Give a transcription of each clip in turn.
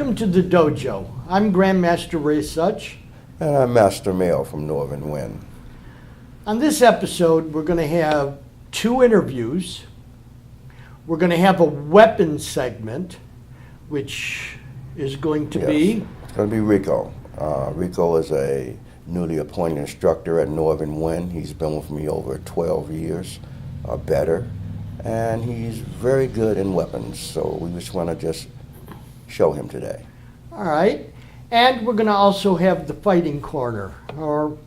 Welcome to the Dojo. I'm Grandmaster Ray Such. And I'm Master Mail from Northern Wind. On this episode, we're going to have 2 interviews. We're going to have a weapons segment, which is going to be... It's going to be Rico. Rico is a newly appointed instructor at Northern Wind. He's been with me over 12 years or better, and he's very good in weapons, so we just want to just show him today. All right. And we're going to also have the fighting corner, or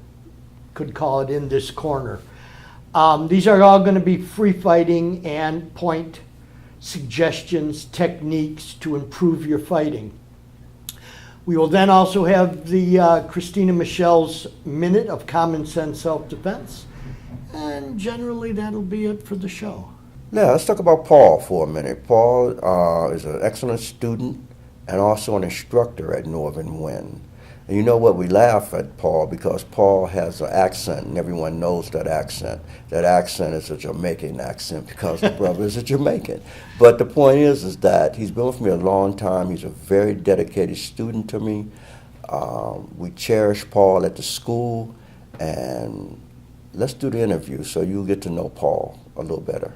could call it in this corner. These are all going to be free fighting and point suggestions, techniques to improve your fighting. We will then also have the Christina Michelle's Minute of Common Sense Self-Defense. And generally that'll be it for the show. Now, let's talk about Paul for a minute. Paul is an excellent student and also an instructor at Northern Wind. And you know what, we laugh at Paul because Paul has an accent and everyone knows that accent. That accent is a Jamaican accent because the brother is a Jamaican. But the point is that he's been with me a long time. He's a very dedicated student to me. We cherish Paul at the school, and let's do the interview so you'll get to know Paul a little better.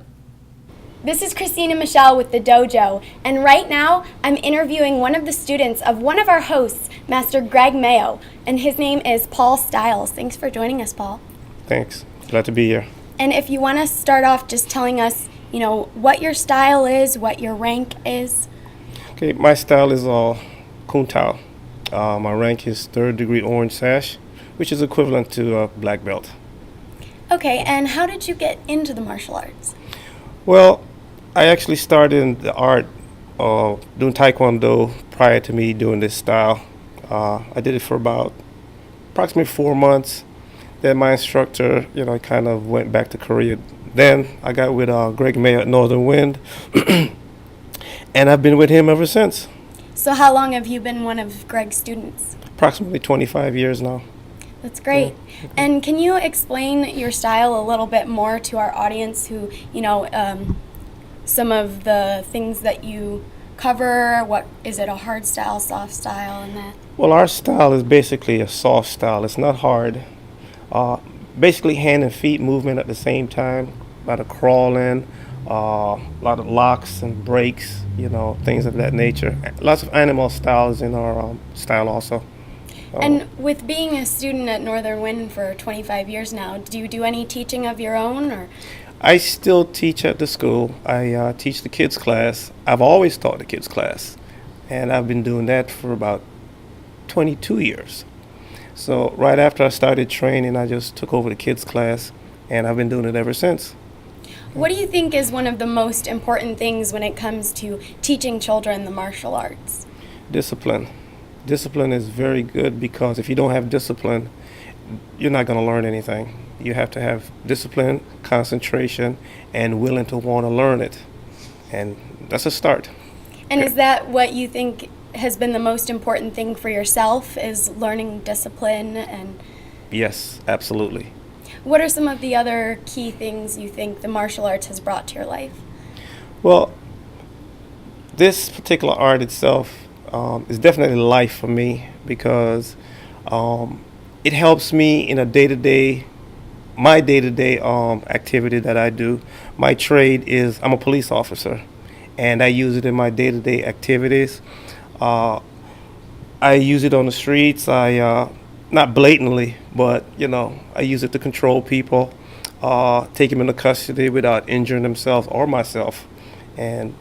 This is Christina Michelle with the Dojo, and right now I'm interviewing one of the students of one of our hosts, Master Greg Mayo, and his name is Paul Stiles. Thanks for joining us, Paul. Thanks. Glad to be here. And if you want to start off just telling us, what your style is, what your rank is. Okay, my style is Kun Tao. My rank is 3rd degree Orange Sash, which is equivalent to a black belt. Okay, and how did you get into the martial arts? Well, I actually started in the art doing Taekwondo prior to me doing this style. I did it for about approximately 4 months. Then my instructor, kind of went back to Korea. Then I got with Greg Mayo at Northern Wind, and I've been with him ever since. So how long have you been one of Greg's students? Approximately 25 years now. That's great. Yeah. And can you explain your style a little bit more to our audience who, some of the things that you cover? What is it, a hard style, soft style, and that? Well, our style is basically a soft style. It's not hard. Basically hand and feet movement at the same time, a lot of crawling, a lot of locks and breaks, things of that nature. Lots of animal styles in our style also. And with being a student at Northern Wind for 25 years now, do you do any teaching of your own? Or? I still teach at the school. I teach the kids class. I've always taught the kids class, and I've been doing that for about 22 years. So right after I started training, I just took over the kids class, and I've been doing it ever since. What do you think is one of the most important things when it comes to teaching children the martial arts? Discipline. Discipline is very good because if you don't have discipline, you're not going to learn anything. You have to have discipline, concentration, and willing to want to learn it. And that's a start. And is that what you think has been the most important thing for yourself, is learning discipline? And yes, absolutely. What are some of the other key things you think the martial arts has brought to your life? Well, this particular art itself is definitely life for me because it helps me in my day-to-day activity that I do. My trade is I'm a police officer, and I use it in my day-to-day activities. I use it on the streets. I not blatantly, but I use it to control people, take them into custody without injuring themselves or myself, and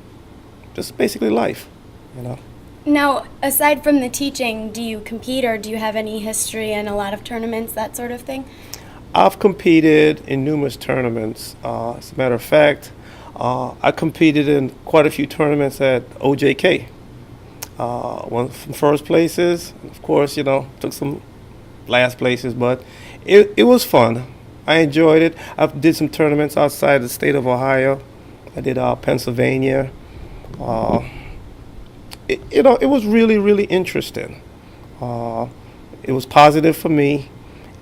just basically life, Now, aside from the teaching, do you compete or do you have any history in a lot of tournaments, that sort of thing? I've competed in numerous tournaments. As a matter of fact, I competed in quite a few tournaments at OJK. Won some first places, of course, took some last places, but it was fun. I enjoyed it. I did some tournaments outside the state of Ohio. I did Pennsylvania. It was really, really interesting. It was positive for me,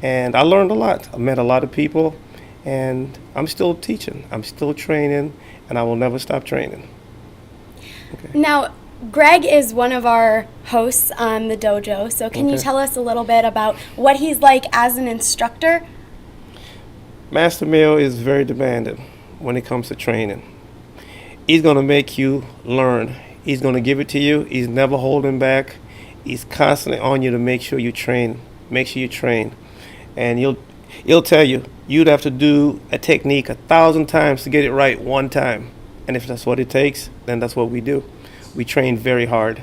and I learned a lot. I met a lot of people, and I'm still teaching. I'm still training, and I will never stop training. Okay. Now, Greg is one of our hosts on the dojo, so can you Okay. tell us a little bit about what he's like as an instructor? Master Male is very demanding when it comes to training. He's going to make you learn. He's going to give it to you. He's never holding back. He's constantly on you to make sure you train. Make sure you train. And he'll tell you, you'd have to do a technique 1,000 times to get it right one time. And if that's what it takes, then that's what we do. We train very hard.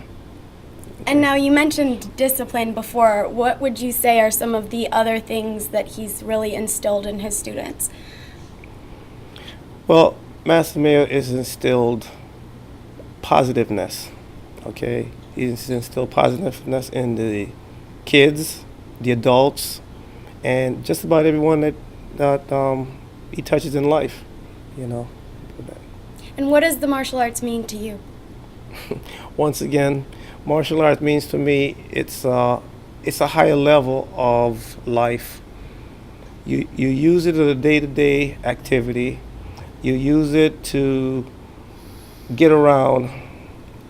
And now you mentioned discipline before. What would you say are some of the other things that he's really instilled in his students? Well, Master Male is instilled positiveness, okay? He's instilled positiveness in the kids, the adults, and just about everyone that he touches in life, you know. And what does the martial arts mean to you? Once again, martial arts means to me it's a higher level of life. You use it as a day-to-day activity. You use it to get around.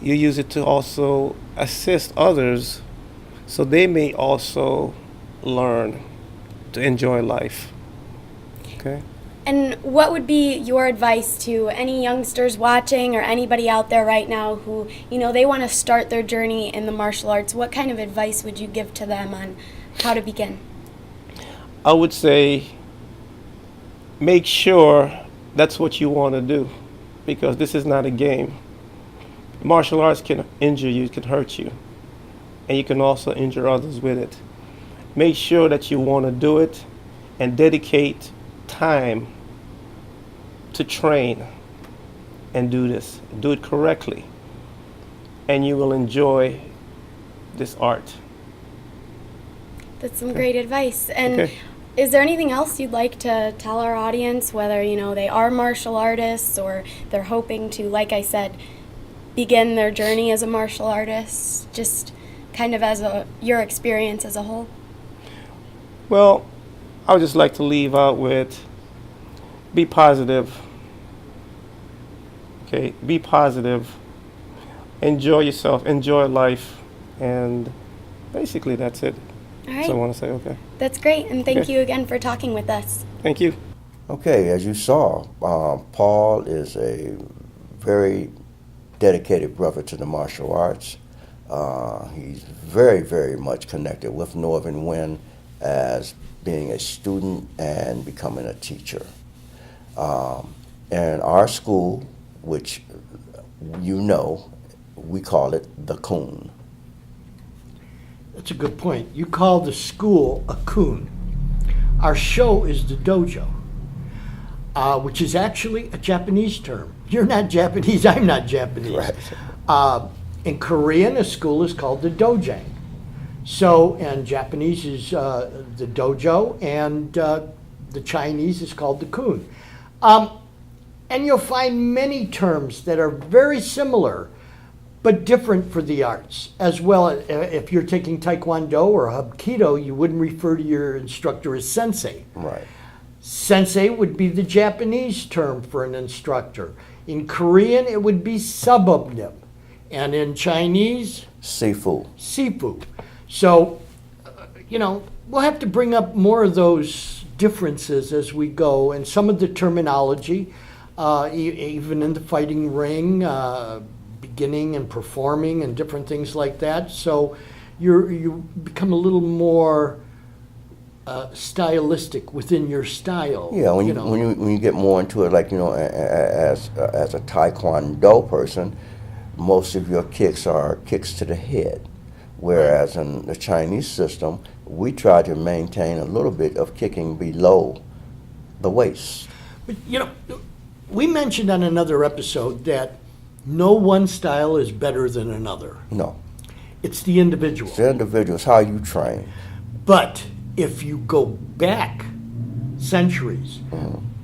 You use it to also assist others so they may also learn to enjoy life. Okay? And what would be your advice to any youngsters watching or anybody out there right now who, they want to start their journey in the martial arts? What kind of advice would you give to them on how to begin? I would say make sure that's what you want to do, because this is not a game. Martial arts can injure you, can hurt you, and you can also injure others with it. Make sure that you want to do it and dedicate time to train and do this. Do it correctly, and you will enjoy this art. That's some great advice. And Okay. is there anything else you'd like to tell our audience, whether, they are martial artists or they're hoping to, like I said, begin their journey as a martial artist, just kind of as your experience as a whole? Well, I would just like to leave out with be positive. Okay, be positive. Enjoy yourself, enjoy life, and basically that's it. All right. So I want to say, okay. That's great. And thank Okay. you again for talking with us. Thank you. Okay, as you saw, Paul is a very dedicated brother to the martial arts. He's very, very much connected with Northern Wind as being a student and becoming a teacher. And our school, which we call it the Coon. That's a good point. You call the school a coon. Our show is the dojo, which is actually a Japanese term. You're not Japanese, I'm not Japanese. Right. In Korean, a school is called the dojang. So, and Japanese is the dojo, and the Chinese is called the kun. And you'll find many terms that are very similar, but different for the arts. As well, if you're taking Taekwondo or Hapkido, you wouldn't refer to your instructor as sensei. Right. Sensei would be the Japanese term for an instructor. In Korean, it would be sabubnim. And in Chinese, Sifu. sifu. So, we'll have to bring up more of those differences as we go, and some of the terminology, even in the fighting ring, beginning and performing and different things like that. So you become a little more stylistic within your style. Yeah, when you get more into it, like as a Taekwondo person, most of your kicks are kicks to the head, whereas in the Chinese system, we try to maintain a little bit of kicking below the waist. But, we mentioned on another episode that no one style is better than another. No, It's the individual. it's the individual. It's how you train. But if you go back centuries,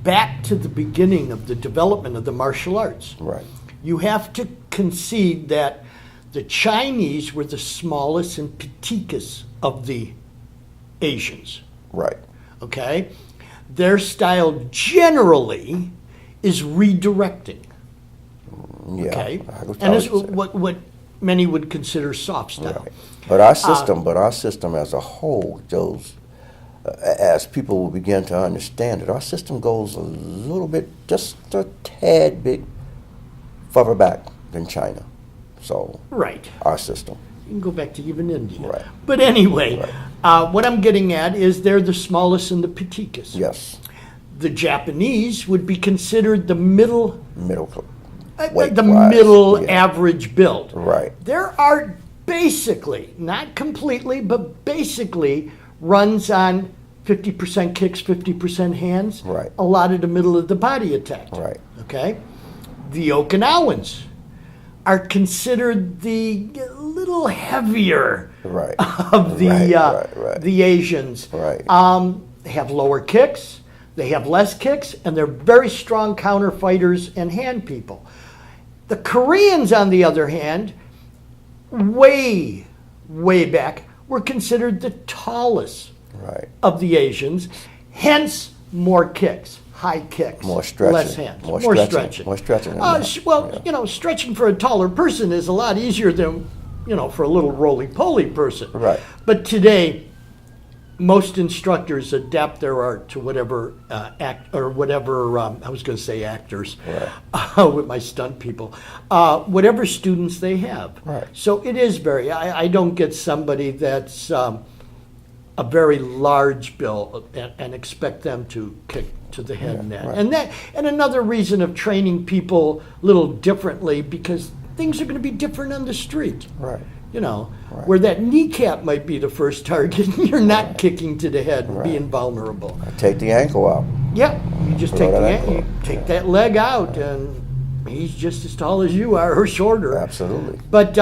back to the beginning of the development of the martial arts, Right. you have to concede that the Chinese were the smallest and petitest of the Asians, Right. okay? Their style generally is redirecting, Yeah. okay? I would And it's say. many would consider soft style. Right. But our system as a whole, Joe's, as people will begin to understand it, our system goes a little bit, just a tad bit further back than China. So, Right. our system. You can go back to even India. Right. But anyway, Right. what I'm getting at is they're the smallest and the petitest. Yes, The Japanese would be considered the middle, middle, the weight-wise, middle yeah. average build. Right. There are basically, not completely, but basically runs on 50% kicks, 50% hands. Right. A lot of the middle of the body attack. Right. Okay? The Okinawans are considered the little heavier Right. of the Right. the Asians. Right. They have lower kicks, they have less kicks, and they're very strong counter fighters and hand people. The Koreans, on the other hand, way back, were considered the tallest Right. of the Asians, hence more kicks, high kicks, More stretching. less hands, More stretching. stretching. More stretching than that. Well, Yeah. you know, stretching for a taller person is a lot easier than, you know, for a little roly-poly person. Right. But today, most instructors adapt their art to whatever whatever I was going to say actors with my stunt people, whatever students they have. Right. So it is very. I don't get somebody that's a very large bill and expect them to kick to the head and that. right. And another reason of training people a little differently, because things are going to be different on the street. Right. You know, Right. where that kneecap might be the first target, you're not kicking to the head and being vulnerable. Take the ankle out. Yeah, you just Throw take that the ankle you out. take that leg out, and he's just as tall as you are, or shorter. Absolutely. But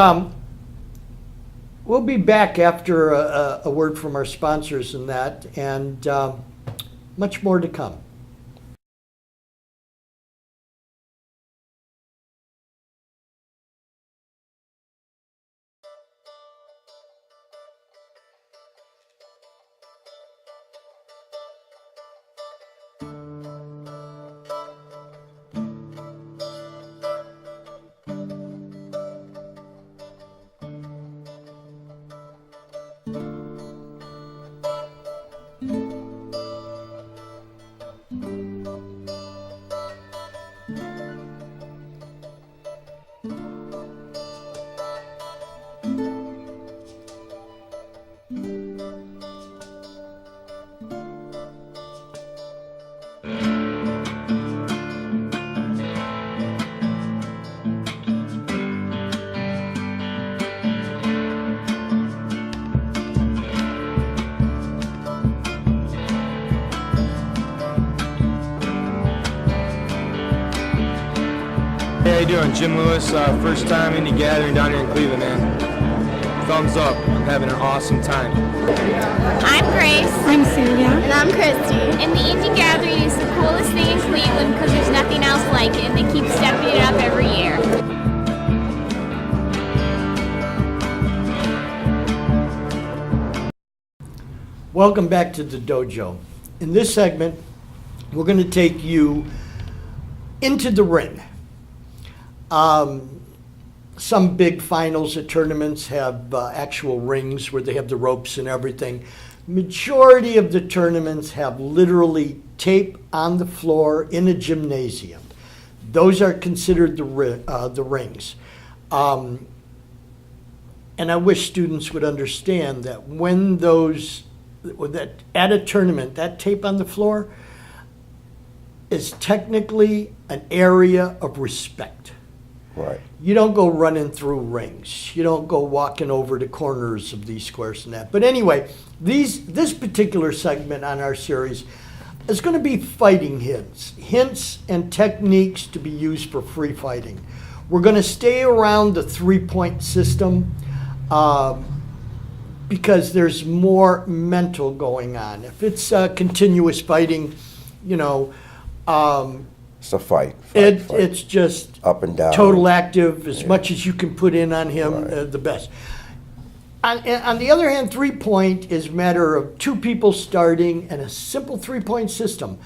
we'll be back after a word from our sponsors and that, and much more to come. Hey, how you doing? Jim Lewis, first time indie gathering down here in Cleveland, man. Thumbs up. I'm having an awesome time. I'm Grace. I'm Celia. And I'm Christy. And the Indie Gathering is the coolest thing in Cleveland because there's nothing else like it, and they keep stepping it up every year. Welcome back to the dojo. In this segment, we're going to take you into the ring. Some big finals at tournaments have actual rings where they have the ropes and everything. Majority of the tournaments have literally tape on the floor in a gymnasium. Those are considered the rings. And I wish students would understand that when that at a tournament, that tape on the floor is technically an area of respect. Right. You don't go running through rings. You don't go walking over the corners of these squares and that. But anyway, this particular segment on our series is going to be fighting hints and techniques to be used for free fighting. We're going to stay around the 3-point system because there's more mental going on. If it's continuous fighting, you know, It's a fight. it's just Up and down. total active, as much as you can put in on him, the best. On the other hand, 3-point is a matter of two people starting and a simple 3-point system.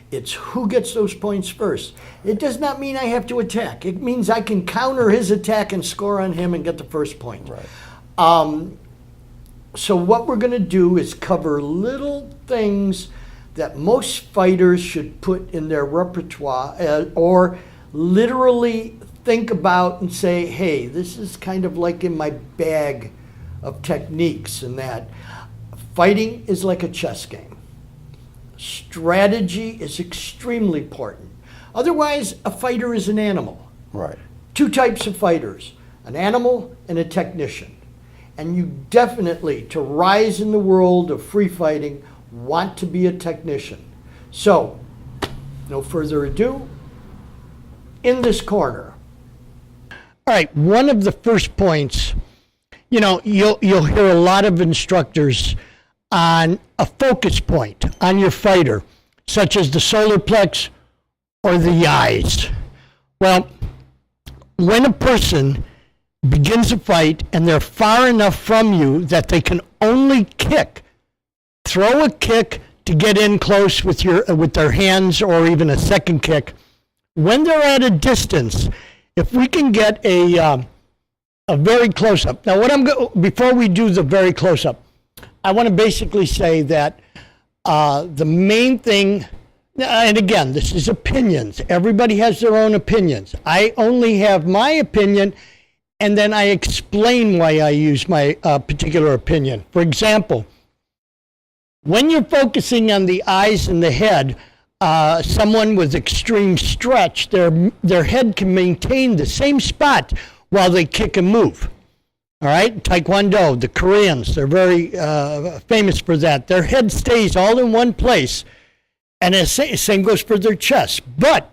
It's who gets those points first. It does not mean I have to attack. It means I can counter his attack and score on him and get the first point. Right. So what we're going to do is cover little things that most fighters should put in their repertoire, or literally think about and say, hey, this is kind of like in my bag of techniques, and that fighting is like a chess game. Strategy is extremely important. Otherwise, a fighter is an animal. Right. Two types of fighters, an animal and a technician. And you definitely, to rise in the world of free fighting, want to be a technician. So, no further ado, in this corner. All right, one of the first points, you know, you'll hear a lot of instructors on a focus point on your fighter, such as the solar plex or the eyes. Well, when a person begins a fight and they're far enough from you that they can only kick, throw a kick to get in close with their hands, or even a second kick. When they're at a distance, if we can get a very close up. Now, before we do the very close up, I want to basically say that the main thing, and again, this is opinions. Everybody has their own opinions. I only have my opinion, and then I explain why I use my particular opinion. For example, when you're focusing on the eyes and the head, someone with extreme stretch, their head can maintain the same spot while they kick and move. All right, Taekwondo, the Koreans, they're very famous for that. Their head stays all in one place, and the same goes for their chest. But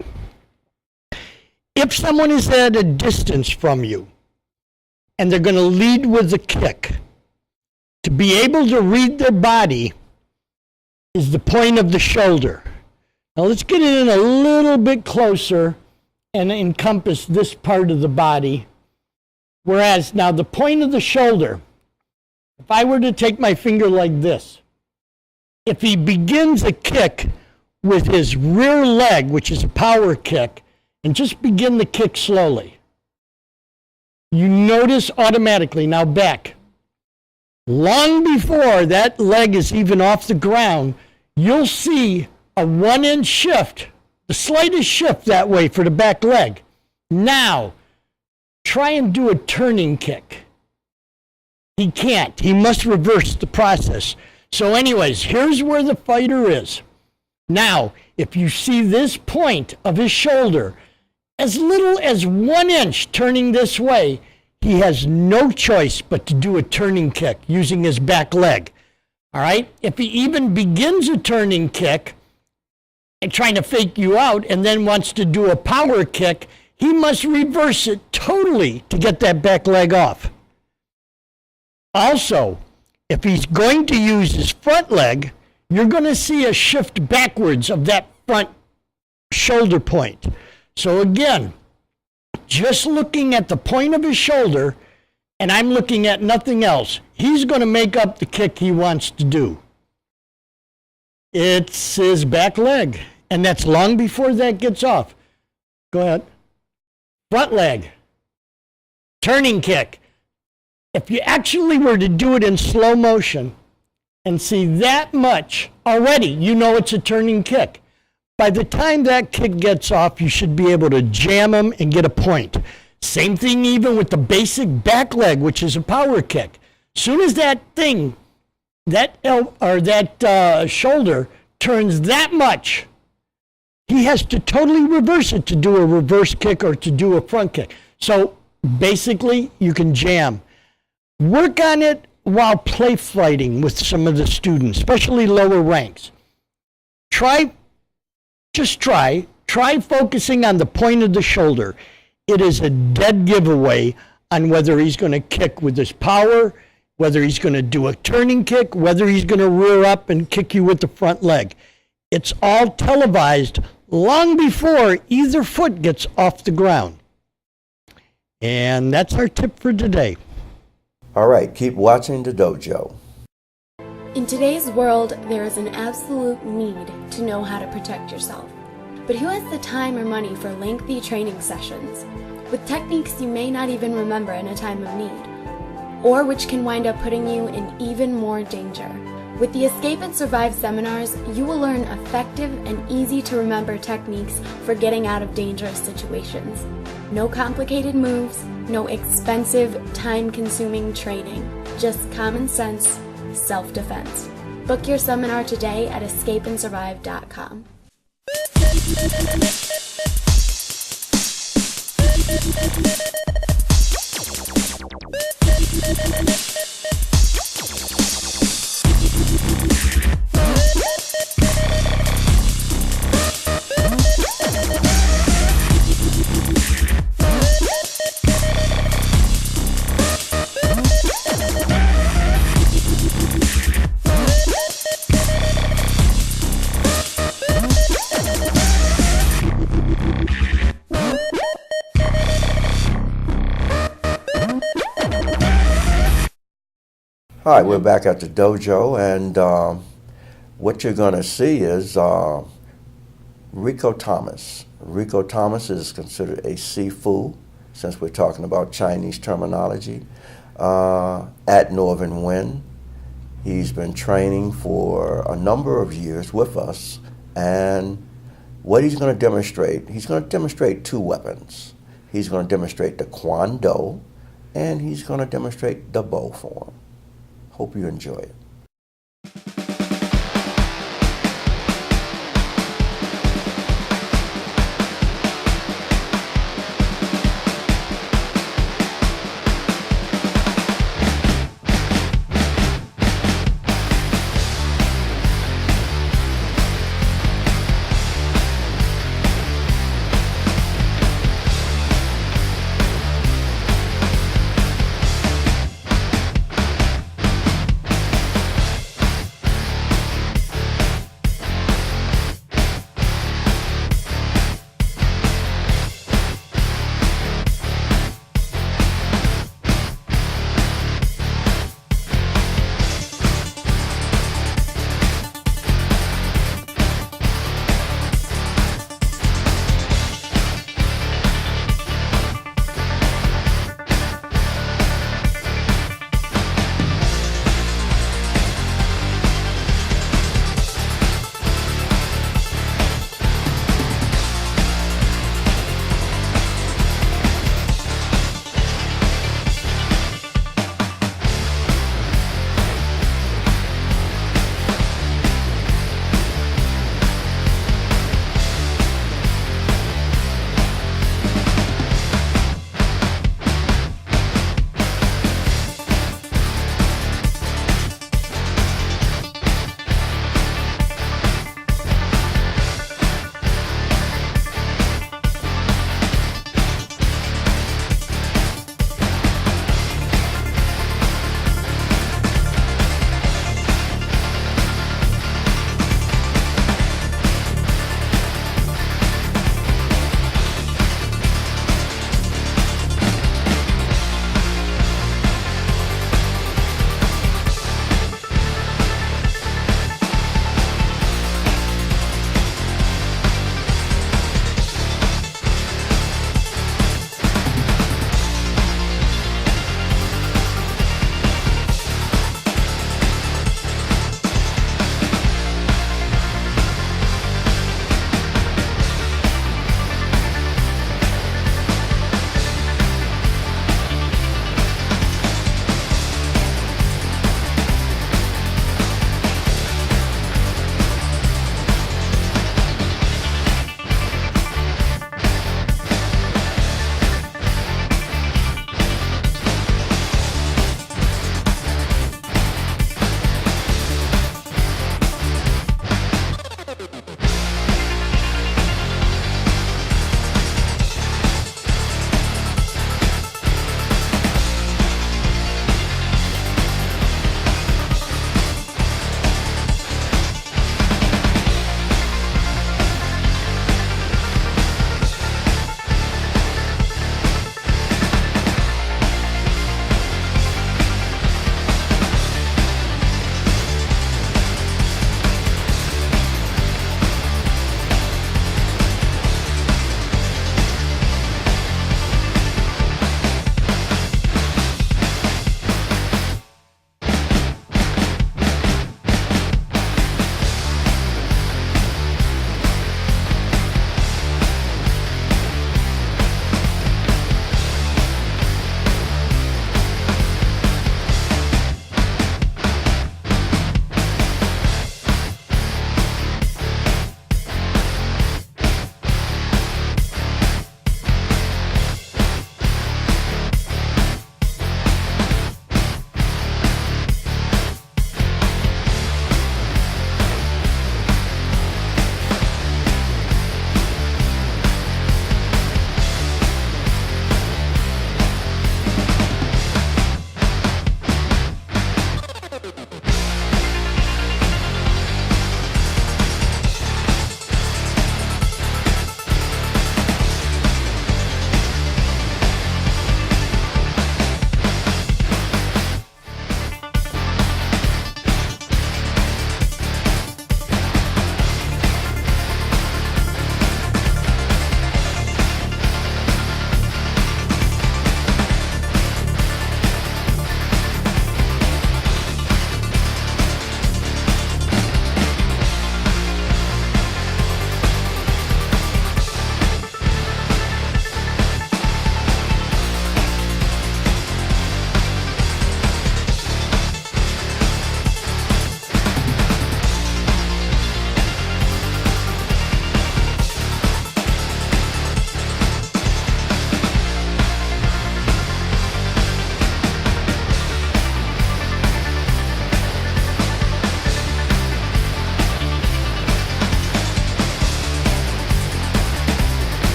if someone is at a distance from you, and they're going to lead with a kick, to be able to read their body is the point of the shoulder. Now let's get it in a little bit closer and encompass this part of the body. Whereas now the point of the shoulder, if I were to take my finger like this, if he begins a kick with his rear leg, which is a power kick, and just begin the kick slowly, you notice automatically, now back, long before that leg is even off the ground, you'll see a 1 inch shift, the slightest shift that way for the back leg. Now, try and do a turning kick. He can't. He must reverse the process. So anyways, here's where the fighter is. Now, if you see this point of his shoulder, as little as 1 inch turning this way, he has no choice but to do a turning kick using his back leg. All right? If he even begins a turning kick and trying to fake you out and then wants to do a power kick, he must reverse it totally to get that back leg off. Also, if he's going to use his front leg, you're going to see a shift backwards of that front shoulder point. So again, just looking at the point of his shoulder, and I'm looking at nothing else, he's going to make up the kick he wants to do. It's his back leg, and that's long before that gets off. Go ahead. Front leg. Turning kick. If you actually were to do it in slow motion and see that much already, you know it's a turning kick. By the time that kick gets off, you should be able to jam him and get a point. Same thing even with the basic back leg, which is a power kick. Soon as that thing, that shoulder turns that much, he has to totally reverse it to do a reverse kick or to do a front kick. So basically, you can jam. Work on it while play fighting with some of the students, especially lower ranks. Try focusing on the point of the shoulder. It is a dead giveaway on whether he's going to kick with his power, whether he's going to do a turning kick, whether he's going to rear up and kick you with the front leg. It's all televised long before either foot gets off the ground. And that's our tip for today. All right, keep watching the dojo. In today's world, there is an absolute need to know how to protect yourself. But who has the time or money for lengthy training sessions, with techniques you may not even remember in a time of need, or which can wind up putting you in even more danger? With the Escape and Survive seminars, you will learn effective and easy to remember techniques for getting out of dangerous situations. No complicated moves, no expensive, time-consuming training, just common sense, self-defense. Book your seminar today at escapeandsurvive.com. All right, we're back at the dojo, and what you're going to see is Rico Thomas. Rico Thomas is considered a Sifu, since we're talking about Chinese terminology, at Northern Wind. He's been training for a number of years with us, and what he's going to demonstrate, he's going to demonstrate two weapons. He's going to demonstrate the Kwando, and he's going to demonstrate the bow form. Hope you enjoy it.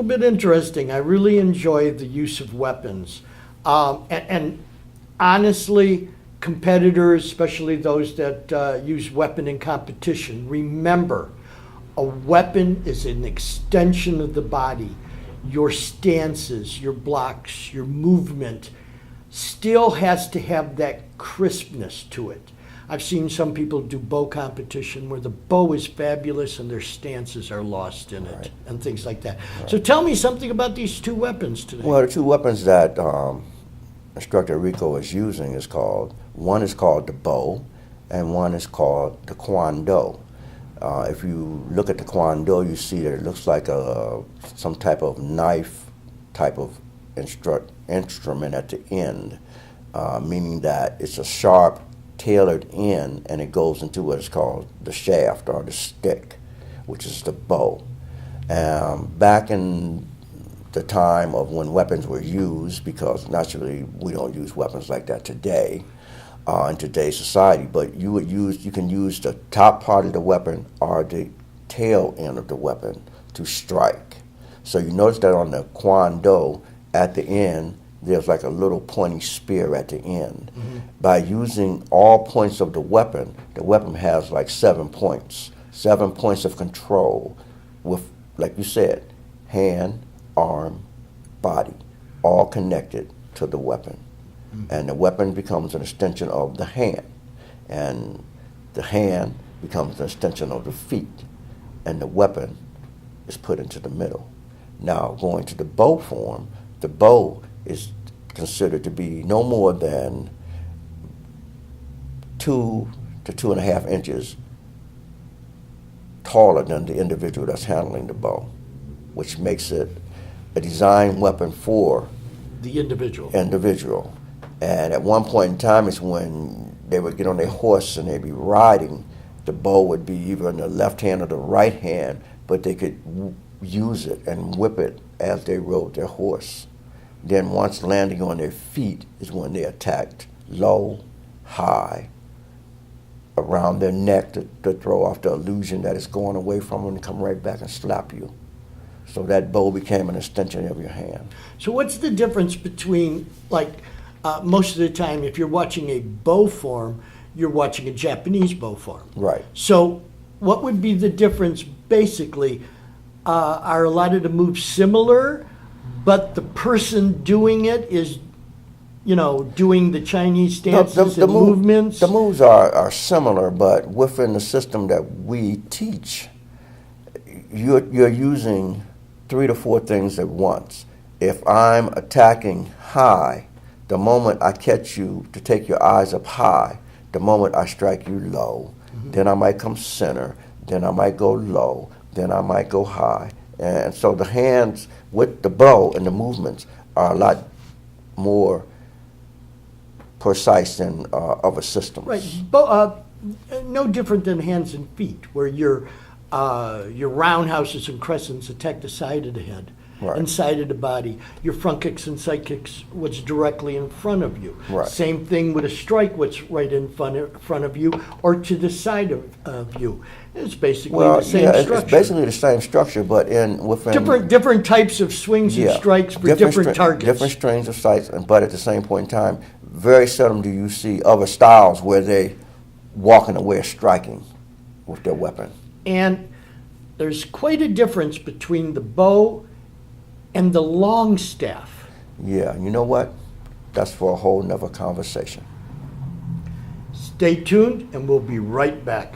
little bit interesting. I really enjoy the use of weapons. And honestly, competitors, especially those that use weapon in competition, remember, a weapon is an extension of the body. Your stances, your blocks, your movement still has to have that crispness to it. I've seen some people do bow competition where the bow is fabulous and their stances are lost in it, Right. and things like that. So tell me something about these two weapons today. Well, the two weapons that Instructor Rico is using one is called the bow, and one is called the Kwando. If you look at the Kwando, you see that it looks like some type of knife type of instrument at the end, meaning that it's a sharp, tailored end, and it goes into what is called the shaft or the stick, which is the bow. Back in the time of when weapons were used, because naturally we don't use weapons like that today in today's society, but you can use the top part of the weapon or the tail end of the weapon to strike. So you notice that on the Kwando, at the end, there's like a little pointy spear at the end. Mm-hmm. By using all points of the weapon has like 7 points of control with, like you said, hand, arm, body, all connected to the weapon. Mm-hmm. And the weapon becomes an extension of the hand, and the hand becomes an extension of the feet, and the weapon is put into the middle. Now, going to the bow form, the bow is considered to be no more than 2 to 2.5 inches taller than the individual that's handling the bow, which makes it a design weapon for The individual. And at one point in time is when they would get on their horse and they'd be riding, the bow would be either in the left hand or the right hand, but they could use it and whip it as they rode their horse. Then once landing on their feet is when they attacked low, high, around their neck to throw off the illusion that it's going away from them and come right back and slap you. So that bow became an extension of your hand. So what's the difference between, most of the time, if you're watching a bow form, you're watching a Japanese bow form. Right. So what would be the difference, basically? Are a lot of the moves similar, but the person doing it is, doing the Chinese stances and movements? The moves are similar, but within the system that we teach, you're using 3 to 4 things at once. If I'm attacking high, the moment I catch you to take your eyes up high, the moment I strike you low, mm-hmm. then I might come center, then I might go low, then I might go high. And so the hands with the bow and the movements are a lot more precise than other systems. Right. No different than hands and feet, where your roundhouses and crescents attack the side of the head. Right. And side of the body. Your front kicks and side kicks, what's directly in front of you. Right. Same thing with a strike, what's right in front of you, or to the side of you. It's basically the same structure. It's basically the same structure, but within different types of swings and strikes for different targets. Different strings of sights, but at the same point in time, very seldom do you see other styles where they walking away striking with their weapon. And there's quite a difference between the bow and the long staff. Yeah, you know what? That's for a whole nother conversation. Stay tuned, and we'll be right back.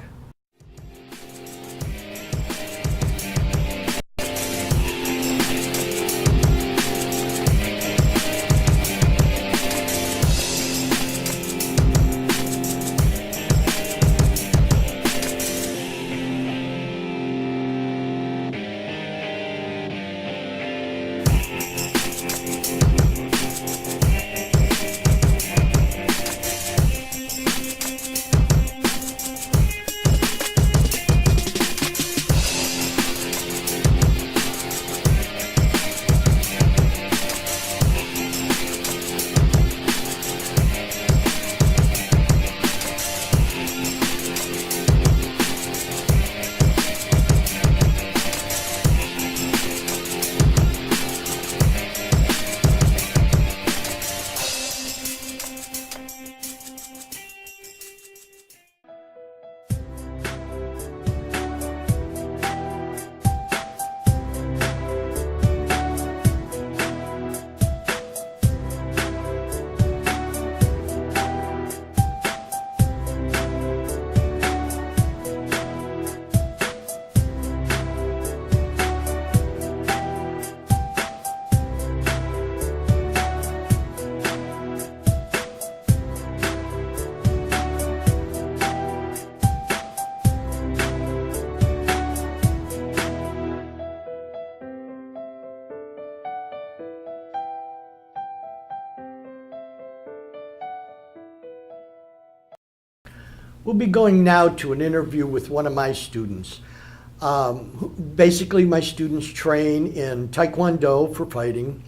We'll be going now to an interview with one of my students. Basically, my students train in Taekwondo for fighting,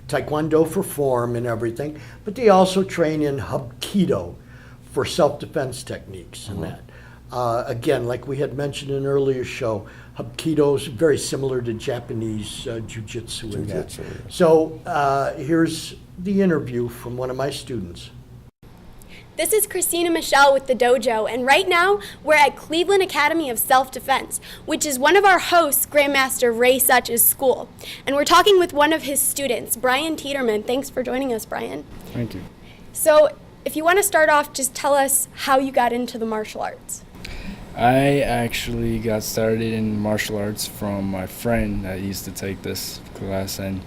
Taekwondo for form and everything, but they also train in Hapkido for self-defense techniques and that. Again, like we had mentioned in an earlier show, Hapkido is very similar to Japanese jiu-jitsu and that. Jiu-jitsu, yeah. So here's the interview from one of my students. This is Christina Michelle with the Dojo, and right now we're at Cleveland Academy of Self-Defense, which is one of our hosts, Grandmaster Ray Such's school. And we're talking with one of his students, Bryan Tiderman. Thanks for joining us, Bryan. Thank you. So if you want to start off, just tell us how you got into the martial arts. I actually got started in martial arts from my friend that used to take this class, and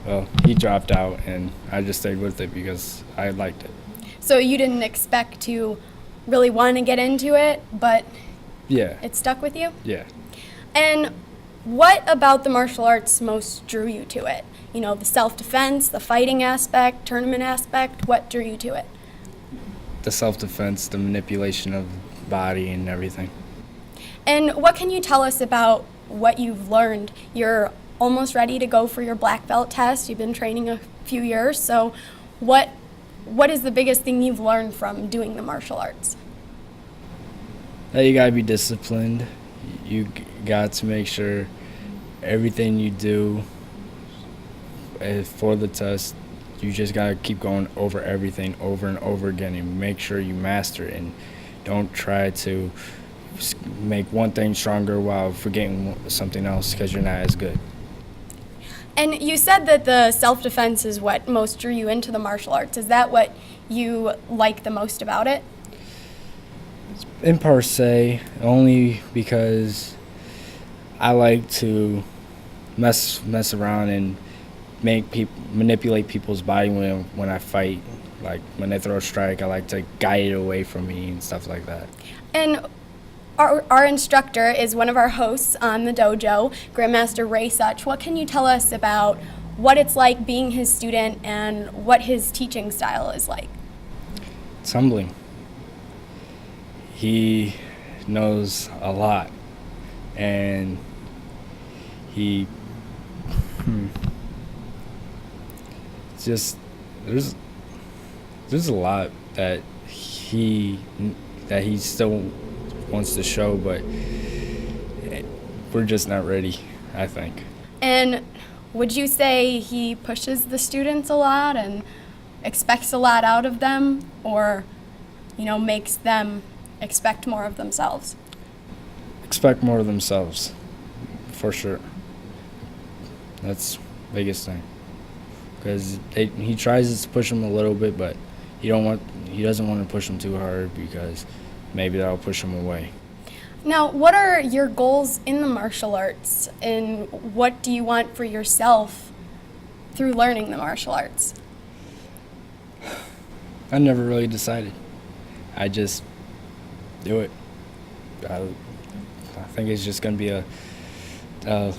well, he dropped out and I just stayed with it because I liked it. So you didn't expect to really want to get into it, but Yeah, it stuck with you? yeah. And what about the martial arts most drew you to it? You know, the self-defense, the fighting aspect, tournament aspect, what drew you to it? The self-defense, the manipulation of body and everything. And what can you tell us about what you've learned? You're almost ready to go for your black belt test. You've been training a few years, so what is the biggest thing you've learned from doing the martial arts? That you gotta be disciplined. You got to make sure everything you do for the test, you just gotta keep going over everything over and over again and make sure you master it, and don't try to make one thing stronger while forgetting something else because you're not as good. And you said that the self-defense is what most drew you into the martial arts. Is that what you like the most about it? In per se, only because I like to mess around and manipulate people's body when I fight. Like when they throw a strike, I like to guide it away from me and stuff like that. And our instructor is one of our hosts on the dojo, Grandmaster Ray Such. What can you tell us about what it's like being his student and what his teaching style is like? It's humbling. He knows a lot, and he just there's a lot that he still wants to show, but we're just not ready, I think. And would you say he pushes the students a lot and expects a lot out of them, or, you know, makes them expect more of themselves? Expect more of themselves, for sure. That's the biggest thing. Because he tries to push them a little bit, but he doesn't want to push them too hard because maybe that'll push them away. Now, what are your goals in the martial arts, and what do you want for yourself through learning the martial arts? I never really decided. I just do it. I think it's just going to be a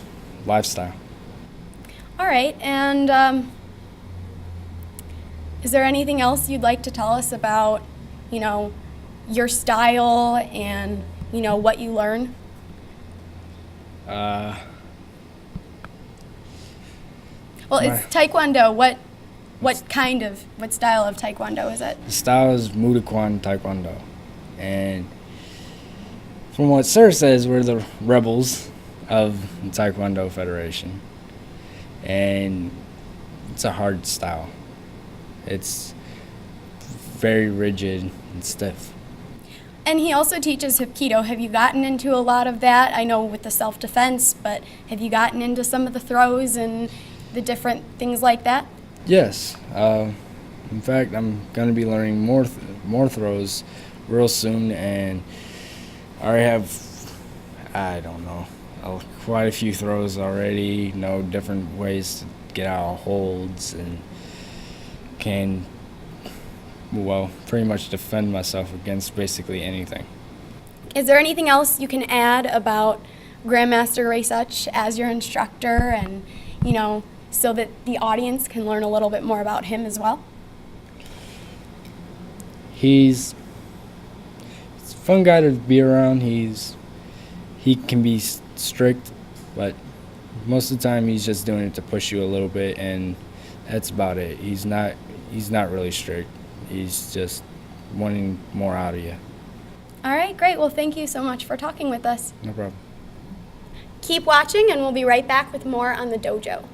lifestyle. All right, and is there anything else you'd like to tell us about, you know, your style and, you know, what you learn? Well, it's Taekwondo. What style of Taekwondo is it? The style is Mudakwon Taekwondo. And from what Sir says, we're the rebels of the Taekwondo Federation. And it's a hard style. It's very rigid and stiff. And he also teaches Hapkido. Have you gotten into a lot of that? I know with the self-defense, but have you gotten into some of the throws and the different things like that? Yes. In fact, I'm going to be learning more throws real soon, and I already have, I don't know, quite a few throws already, know different ways to get out of holds, and can, well, pretty much defend myself against basically anything. Is there anything else you can add about Grandmaster Ray Such as your instructor, and, you know, so that the audience can learn a little bit more about him as well? He's fun guy to be around. He can be strict, but most of the time he's just doing it to push you a little bit, and that's about it. He's not really strict. He's just wanting more out of you. All right, great. Well, thank you so much for talking with us. No problem. Keep watching, and we'll be right back with more on the dojo.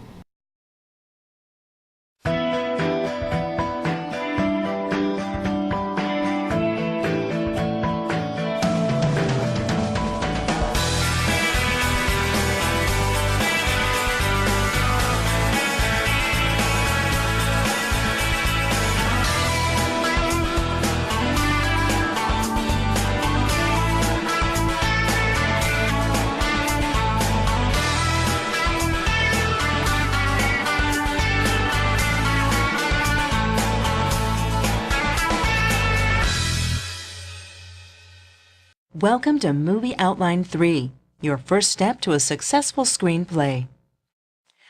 Welcome to Movie Outline 3, your first step to a successful screenplay.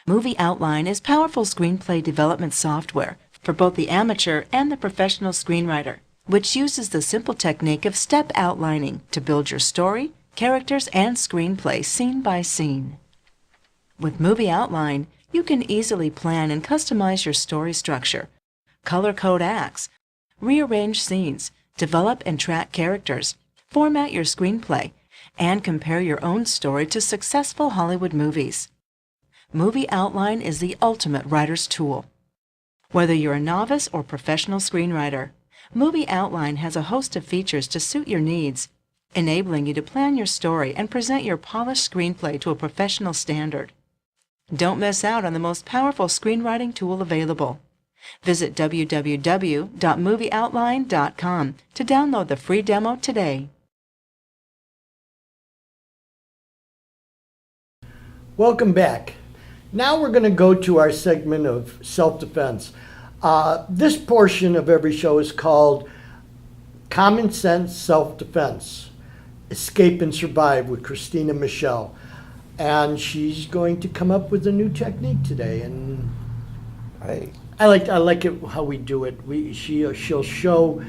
Movie Outline is powerful screenplay development software for both the amateur and the professional screenwriter, which uses the simple technique of step outlining to build your story, characters, and screenplay scene by scene. With Movie Outline, you can easily plan and customize your story structure, color code acts, rearrange scenes, develop and track characters, format your screenplay, and compare your own story to successful Hollywood movies. Movie Outline is the ultimate writer's tool. Whether you're a novice or professional screenwriter, Movie Outline has a host of features to suit your needs, enabling you to plan your story and present your polished screenplay to a professional standard. Don't miss out on the most powerful screenwriting tool available. Visit www.movieoutline.com to download the free demo today. Welcome back. Now we're going to go to our segment of self-defense. This portion of every show is called Common Sense Self-Defense, Escape and Survive with Christina Michelle. And she's going to come up with a new technique today. And I like it how we do it. She'll show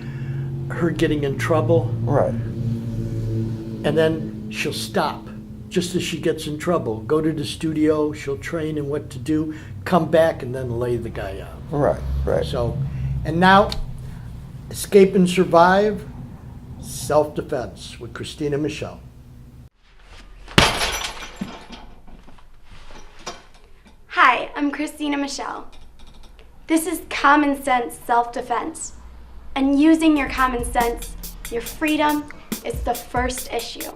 her getting in trouble. Right. And then she'll stop just as she gets in trouble. Go to the studio, she'll train in what to do, come back, and then lay the guy out. Right, right. So, and now, Escape and Survive, Self-Defense with Christina Michelle. Hi, I'm Christina Michelle. This is Common Sense Self-Defense. And using your common sense, your freedom, is the first issue.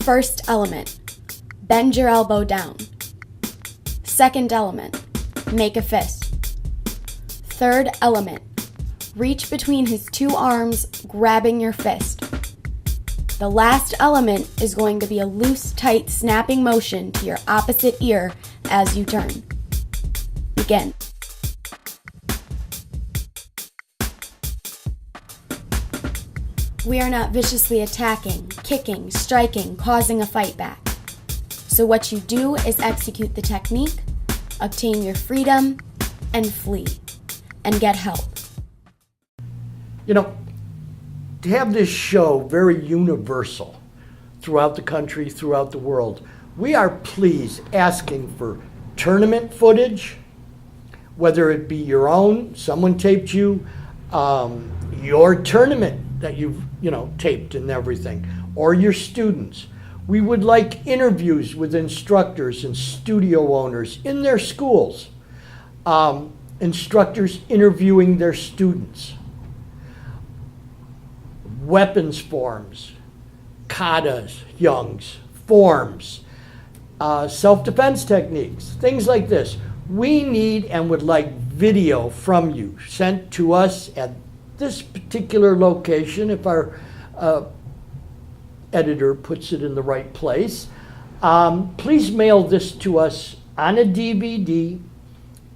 First element, bend your elbow down. Second element, make a fist. Third element, reach between his two arms, grabbing your fist. The last element is going to be a loose, tight, snapping motion to your opposite ear as you turn. Begin. We are not viciously attacking, kicking, striking, causing a fight back. So what you do is execute the technique, obtain your freedom, and flee, and get help. You know, to have this show very universal throughout the country, throughout the world, we are pleased asking for tournament footage, whether it be your own, someone taped you, your tournament that you've taped and everything, or your students. We would like interviews with instructors and studio owners in their schools, instructors interviewing their students, weapons forms, katas, yungs, forms, self-defense techniques, things like this. We need and would like video from you sent to us at this particular location, if our editor puts it in the right place. Please mail this to us on a DVD,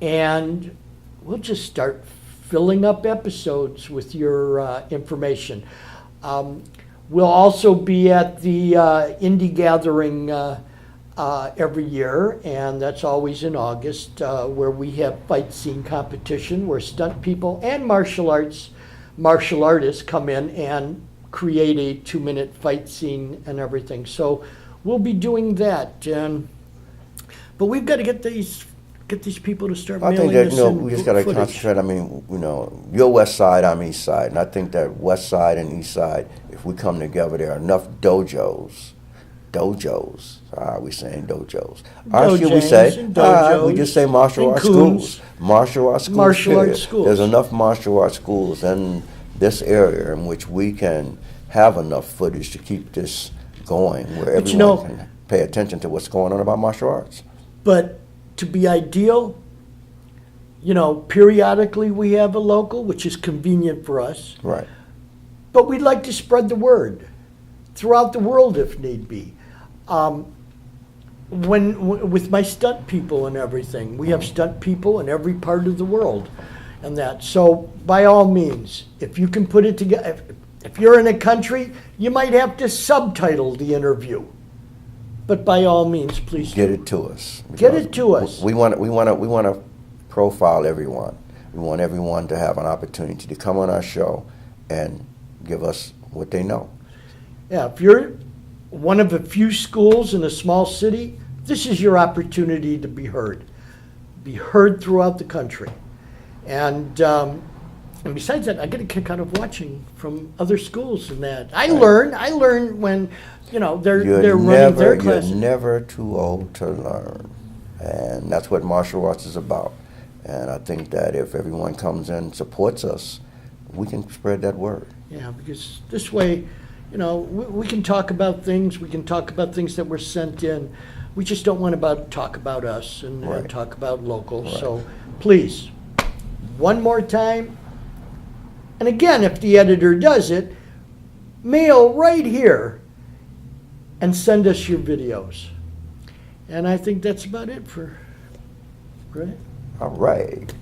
and we'll just start filling up episodes with your information. We'll also be at the Indie Gathering every year, and that's always in August, where we have fight scene competition where stunt people and martial artists come in and create a 2-minute fight scene and everything. So we'll be doing that, but we've got to get these people to start I mailing think that, us you know, in we just got to footage. concentrate. I mean, you know, you're West Side, I'm East Side, and I think that West Side and East Side, if we come together, there are enough dojos. We saying dojos. Or should we say? and dojos We just say martial and arts coons. schools. Martial arts schools. Martial arts period. schools. There's enough martial arts schools in this area in which we can have enough footage to keep this going, where But everyone can pay attention to what's going on about martial arts. But to be ideal, you know, periodically we have a local, which is convenient for us. Right. But we'd like to spread the word throughout the world if need be. With my stunt people and everything, we have stunt people in every part of the world, and that. So by all means, if you can put it together, if you're in a country, you might have to subtitle the interview. But by all means, please Get it to us. Get it to us. We want to profile everyone. We want everyone to have an opportunity to come on our show and give us what they know. Yeah, if you're one of a few schools in a small city, this is your opportunity to be heard. Be heard throughout the country. And besides that, I get a kick out of watching from other schools and that. I learn when, you know, they're running their classes. You're never too old to learn. And that's what martial arts is about. And I think that if everyone comes in and supports us, we can spread that word. Yeah, because this way, you know, we can talk about things. We can talk about things that were sent in. We just don't want to talk about us and Right. talk about local. Right. So please, one more time. And again, if the editor does it, mail right here and send us your videos. And I think that's about it for, right? All right.